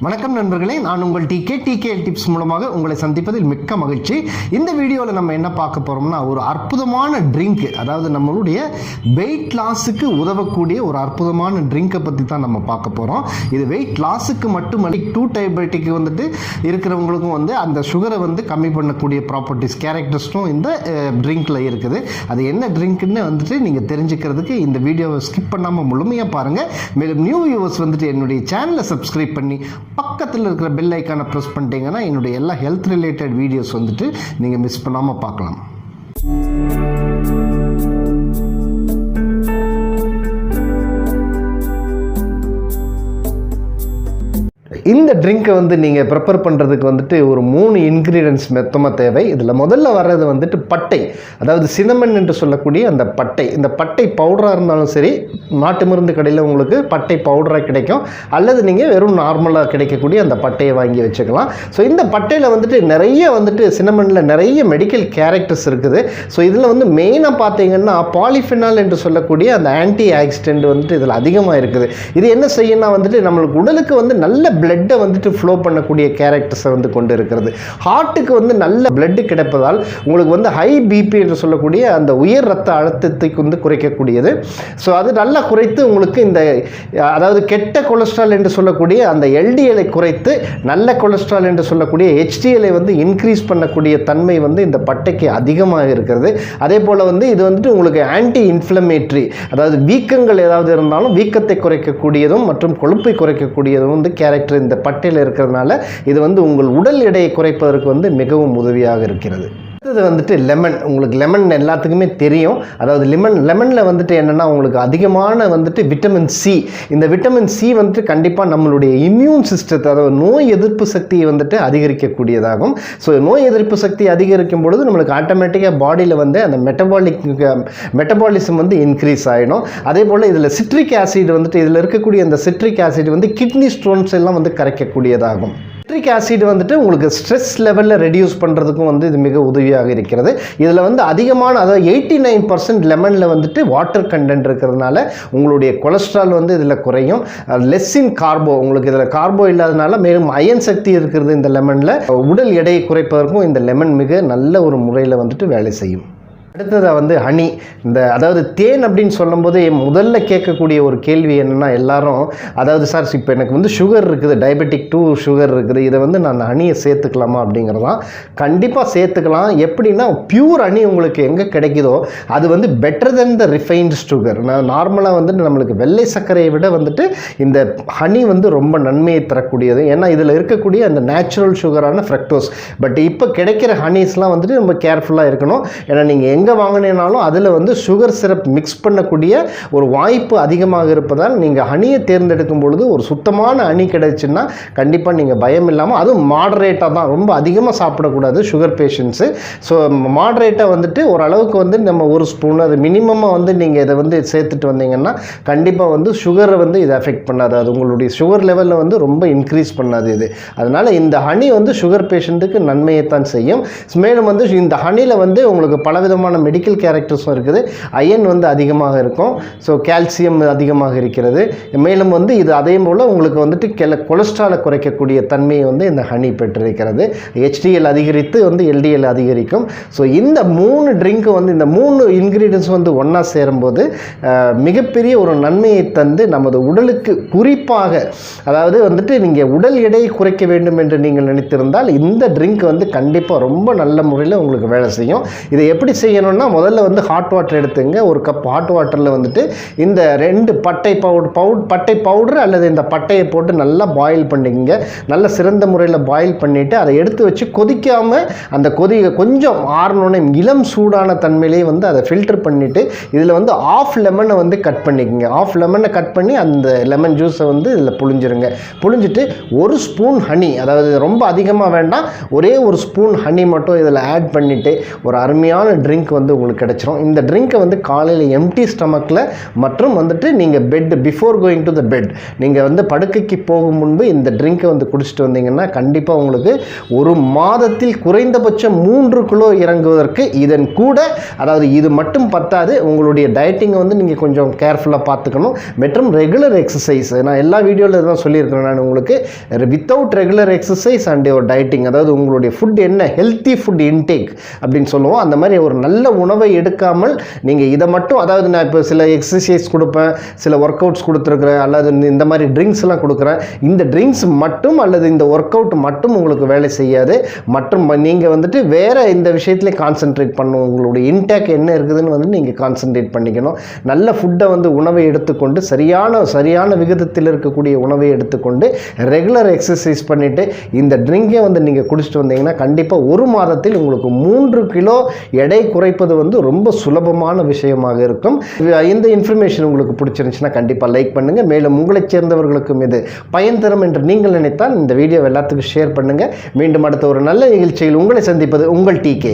வணக்கம் நண்பர்களே, நான் உங்கள் டிகேஎல் டிப்ஸ் மூலமாக உங்களை சந்திப்பதில் மிக்க மகிழ்ச்சி. இந்த வீடியோவில் நம்ம என்ன பார்க்க போகிறோம்னா, ஒரு அற்புதமான ட்ரிங்க், அதாவது நம்மளுடைய வெயிட் லாஸுக்கு உதவக்கூடிய ஒரு அற்புதமான ட்ரிங்கை பற்றி தான் நம்ம பார்க்க போகிறோம். இது வெயிட் லாஸுக்கு மட்டுமல்ல, 2 டயபெட்டிக் இருக்கிறவங்களுக்கும் அந்த சுகரை கம்மி பண்ணக்கூடிய ப்ராப்பர்ட்டிஸ் கேரக்டர்ஸும் இந்த ட்ரிங்க்கில் இருக்குது. அது என்ன ட்ரிங்க்னு நீங்கள் தெரிஞ்சுக்கிறதுக்கு இந்த வீடியோவை ஸ்கிப் பண்ணாமல் முழுமையாக பாருங்கள். மேலும் நியூ வியூவர்ஸ் என்னுடைய சேனலை சப்ஸ்கிரைப் பண்ணி பக்கத்தில் இருக்கிற பெல் ஐக்கானை ப்ரெஸ் பண்ணிட்டீங்கன்னா என்னுடைய எல்லா ஹெல்த் ரிலேட்டட் வீடியோஸ் நீங்கள் மிஸ் பண்ணாமல் பார்க்கலாம். இந்த ட்ரிங்க்கை நீங்கள் ப்ரிப்பேர் பண்ணுறதுக்கு ஒரு 3 இன்க்ரீடியன்ட்ஸ் மொத்தமாக தேவை. இதில் முதல்ல வர்றது பட்டை, அதாவது சினமன் என்று சொல்லக்கூடிய அந்த பட்டை. இந்த பட்டை பவுடராக இருந்தாலும் சரி, நாட்டு மருந்து கடையில் உங்களுக்கு பட்டை பவுடராக கிடைக்கும், அல்லது நீங்கள் வெறும் நார்மலாக கிடைக்கக்கூடிய அந்த பட்டையை வாங்கி வச்சுக்கலாம். ஸோ இந்த பட்டையில் நிறைய சினமனில் நிறைய மெடிக்கல் கேரக்டர்ஸ் இருக்குது. ஸோ இதில் மெயினாக பார்த்தீங்கன்னா பாலிஃபினால் என்று சொல்லக்கூடிய அந்த ஆன்டி ஆக்சிடென்ட் இதில் அதிகமாக இருக்குது. இது என்ன செய்யணும்னா நம்மளுக்கு உடலுக்கு நல்ல பிளட்டை ஃப்ளோ பண்ணக்கூடிய கேரக்டர்ஸை கொண்டு இருக்கிறது. ஹார்ட்டுக்கு நல்ல பிளட் கிடைப்பதால் உங்களுக்கு ஹை பிபி என்று சொல்லக்கூடிய அந்த உயர் ரத்த அழுத்தத்தை குறைக்கக்கூடியது. ஸோ அது நல்லா குறைத்து உங்களுக்கு அதாவது கெட்ட கொலஸ்ட்ரால் என்று சொல்லக்கூடிய அந்த எல்டிஎலை குறைத்து நல்ல கொலஸ்ட்ரால் என்று சொல்லக்கூடிய ஹெச்டிஎலை இன்க்ரீஸ் பண்ணக்கூடிய தன்மை இந்த பட்டைக்கு அதிகமாக இருக்கிறது. அதே போல் இது உங்களுக்கு ஆன்டி இன்ஃப்ளமேட்டரி, அதாவது வீக்கங்கள் ஏதாவது இருந்தாலும் வீக்கத்தை குறைக்கக்கூடியதும் மற்றும் கொழுப்பை குறைக்கக்கூடியதும் கேரக்டர் இந்த பட்டையில் இருக்கிறதுனால இது உங்கள் உடல் எடையை குறைப்பதற்கு மிகவும் உதவியாக இருக்கிறது. அடுத்தது லெமன். உங்களுக்கு லெமன் எல்லாத்துக்குமே தெரியும். அதாவது லெமனில் என்னென்னா உங்களுக்கு அதிகமான விட்டமின் சி. இந்த விட்டமின் சி கண்டிப்பாக நம்மளுடைய இம்யூன் சிஸ்டத்தை, அதாவது நோய் எதிர்ப்பு சக்தியை அதிகரிக்கக்கூடியதாகும். ஸோ நோய் எதிர்ப்பு சக்தி அதிகரிக்கும் பொழுது நம்மளுக்கு ஆட்டோமேட்டிக்காக பாடியில் அந்த மெட்டபாலிசம் இன்க்ரீஸ் ஆகிடும். அதே போல் இதில் சிட்ரிக் ஆசிட் இதில் இருக்கக்கூடிய அந்த சிட்ரிக் ஆசிட் கிட்னி ஸ்டோன்ஸ் எல்லாம் கரைக்கக்கூடியதாகும். சிட்ரிக் ஆசிட் உங்களுக்கு ஸ்ட்ரெஸ் லெவலில் ரெடியூஸ் பண்ணுறதுக்கும் இது மிக உதவியாக இருக்கிறது. இதில் அதிகமான, அதாவது 89% லெமனில் வாட்டர் கண்டென்ட் இருக்கிறதுனால உங்களுடைய கொலஸ்ட்ரால் இதில் குறையும். லெஸ் இன் கார்போ, உங்களுக்கு இதில் கார்போ இல்லாதனால மேலும் அயன் சக்தி இருக்கிறது இந்த லெமனில். உடல் எடையை குறைப்பதற்கும் இந்த லெமன் மிக நல்ல ஒரு முறையில் வேலை செய்யும். அடுத்தது ஹனி. அதாவது தேன் அப்படின்னு சொல்லும்போது முதல்ல கேட்கக்கூடிய ஒரு கேள்வி என்னென்னா, எல்லாரும் அதாவது சார் இப்போ எனக்கு சுகர் இருக்குது, டயபெட்டிக் 2 சுகர் இருக்குது, இதை நான் ஹனியை சேர்த்துக்கலாமா அப்படிங்கிறதான். கண்டிப்பாக சேர்த்துக்கலாம். எப்படின்னா பியூர் ஹனி உங்களுக்கு எங்கே கிடைக்குதோ அது பெட்டர் தென் த ரிஃபைன்டு சுகர். நார்மலாக நம்மளுக்கு வெள்ளை சர்க்கரையை விட இந்த ஹனி ரொம்ப நன்மையை தரக்கூடியது. ஏன்னா இதில் இருக்கக்கூடிய அந்த நேச்சுரல் சுகரான ஃப்ரக்டோஸ். பட் இப்போ கிடைக்கிற ஹனிஸ்லாம் ரொம்ப கேர்ஃபுல்லாக இருக்கணும். ஏன்னா நீங்கள் எங்கே வாங்கினாலும் அதில் சுகர் சிரப் மிக்ஸ் பண்ணக்கூடிய ஒரு வாய்ப்பு அதிகமாக இருப்பதால் நீங்கள் ஹனியை தேர்ந்தெடுக்கும் பொழுது ஒரு சுத்தமான ஹனி கிடைச்சுன்னா கண்டிப்பாக நீங்கள் பயம் இல்லாமல், அதுவும் மாடரேட்டாக தான், ரொம்ப அதிகமாக சாப்பிடக்கூடாது சுகர் பேஷண்ட்ஸு. ஸோ மாடரேட்டாக ஓரளவுக்கு நம்ம ஒரு ஸ்பூன், அது மினிமமாக நீங்கள் இதை சேர்த்துட்டு வந்தீங்கன்னா கண்டிப்பாக சுகரை இது அஃபெக்ட் பண்ணாது. அது உங்களுடைய சுகர் லெவலில் ரொம்ப இன்க்ரீஸ் பண்ணாது இது. அதனால் இந்த ஹனி சுகர் பேஷண்ட்டுக்கு நன்மையைத்தான் செய்யும். மேலும் இந்த ஹனியில் உங்களுக்கு பலவிதமான மெடிக்கல் கேரக்டர்ஸும் இருக்குது. அயன் அதிகமாக இருக்கும். ஸோ கால்சியம் அதிகமாக இருக்கிறது. மேலும் இது அதே போல் உங்களுக்கு கொலஸ்ட்ராலை குறைக்கக்கூடிய தன்மையை இந்த ஹனி பெற்றிருக்கிறது. ஹெச்டிஎல் அதிகரித்து எல்டிஎல் அதிகரிக்கும். ஸோ இந்த 3 ட்ரிங்க்கு இந்த 3 இன்க்ரீடியன்ஸ் ஒன்றா சேரும்போது மிகப்பெரிய ஒரு நன்மையை தந்து நமது உடலுக்கு, குறிப்பாக அதாவது நீங்கள் உடல் எடையை குறைக்க வேண்டும் என்று நீங்கள் நினைத்திருந்தால் இந்த ட்ரிங்க் கண்டிப்பாக ரொம்ப நல்ல முறையில் உங்களுக்கு வேலை செய்யும். இதை எப்படி செய்யணும்னா, முதல்ல ஹாட் வாட்டர் எடுத்துங்க. ஒரு கப் ஹாட் வாட்டரில் இந்த 2 பட்டை பவுடர் அல்லது இந்த பட்டையை போட்டு நல்லா பாயில் பண்ணிக்கங்க. நல்ல சிறந்த முறையில் பாயில் பண்ணிவிட்டு அதை எடுத்து வச்சு கொதிக்காமல், அந்த கொஞ்சம் ஆறணுன்னு இளம் சூடான தன்மையிலே அதை ஃபில்டர் பண்ணிவிட்டு இதில் ஆஃப் லெமனை கட் பண்ணிக்கோங்க. ஆஃப் லெமனை கட் பண்ணி அந்த லெமன் ஜூஸை இதில் புழிஞ்சிருங்க. புழிஞ்சிட்டு 1 ஸ்பூன் ஹனி, அதாவது ரொம்ப அதிகமாக வேண்டாம், ஒரே 1 ஸ்பூன் ஹனி மட்டும் இதில் ஆட் பண்ணிவிட்டு ஒரு அருமையான ட்ரிங்க் ட்ரிங்க் வந்து உங்களுக்கு கிடைச்சிரும். இந்த ட்ரிங்க்கை வந்து காலையில் எம்டி ஸ்டமக்கில் மற்றும் வந்துட்டு நீங்கள் before going to the bed, நீங்கள் வந்து படுக்கைக்கு போகும் முன்பு இந்த ட்ரிங்க்கை வந்து குடிச்சிட்டு வந்தீங்கன்னா கண்டிப்பாக உங்களுக்கு ஒரு மாதத்தில் குறைந்தபட்சம் 3 கிலோ இறங்குவதற்கு இதன் கூட, அதாவது இது மட்டும் பத்தாது, உங்களுடைய டயட்டிங்கை வந்து நீங்கள் கொஞ்சம் கேர்ஃபுல்லாக பார்த்துக்கணும். மற்றும் ரெகுலர் எக்ஸசைஸ், நான் எல்லா வீடியோவில் தான் சொல்லியிருக்கிறேன் நான் உங்களுக்கு, without regular exercise and your dieting, அதாவது உங்களுடைய ஃபுட் என்ன ஹெல்த்தி ஃபுட் இன்டேக் அப்படின்னு சொல்லுவோம், அந்த மாதிரி ஒரு நல்ல உணவை எடுக்காமல் நீங்கள் இதை மட்டும், அதாவது நான் இப்போ சில எக்ஸசைஸ் கொடுப்பேன், சில ஒர்க் அவுட்ஸ் கொடுத்துருக்குறேன், அல்லது இந்த மாதிரி ட்ரிங்க்ஸ் எல்லாம் கொடுக்குறேன், இந்த ட்ரிங்க்ஸ் மட்டும் அல்லது இந்த ஒர்க் அவுட் மட்டும் உங்களுக்கு வேலை செய்யாது. மற்றும் நீங்கள் வந்துட்டு வேறு இந்த விஷயத்துல கான்சென்ட்ரேட் பண்ணணும். உங்களுடைய இன்டேக் என்ன இருக்குதுன்னு வந்து நீங்கள் கான்சென்ட்ரேட் பண்ணிக்கணும். நல்ல ஃபுட்டை வந்து உணவை எடுத்துக்கொண்டு சரியான விகிதத்தில் இருக்கக்கூடிய உணவை எடுத்துக்கொண்டு ரெகுலர் எக்ஸசைஸ் பண்ணிவிட்டு இந்த ட்ரிங்கை வந்து நீங்கள் குடிச்சிட்டு வந்தீங்கன்னா கண்டிப்பாக ஒரு மாதத்தில் உங்களுக்கு 3 கிலோ எடை குறைப்பது வந்து ரொம்ப சுலபமான விஷயமாக இருக்கும். இந்த இன்ஃபர்மேஷன் உங்களுக்கு பிடிச்சிருந்துச்சுன்னா கண்டிப்பாக லைக் பண்ணுங்கள். மேலும் உங்களைச் சேர்ந்தவர்களுக்கும் இது பயன் தரும் என்று நீங்கள் நினைத்தால் இந்த வீடியோ எல்லாத்துக்கும் ஷேர் பண்ணுங்கள். மீண்டும் அடுத்த ஒரு நல்ல நிகழ்ச்சியில் உங்களை சந்திப்பது உங்கள் TK.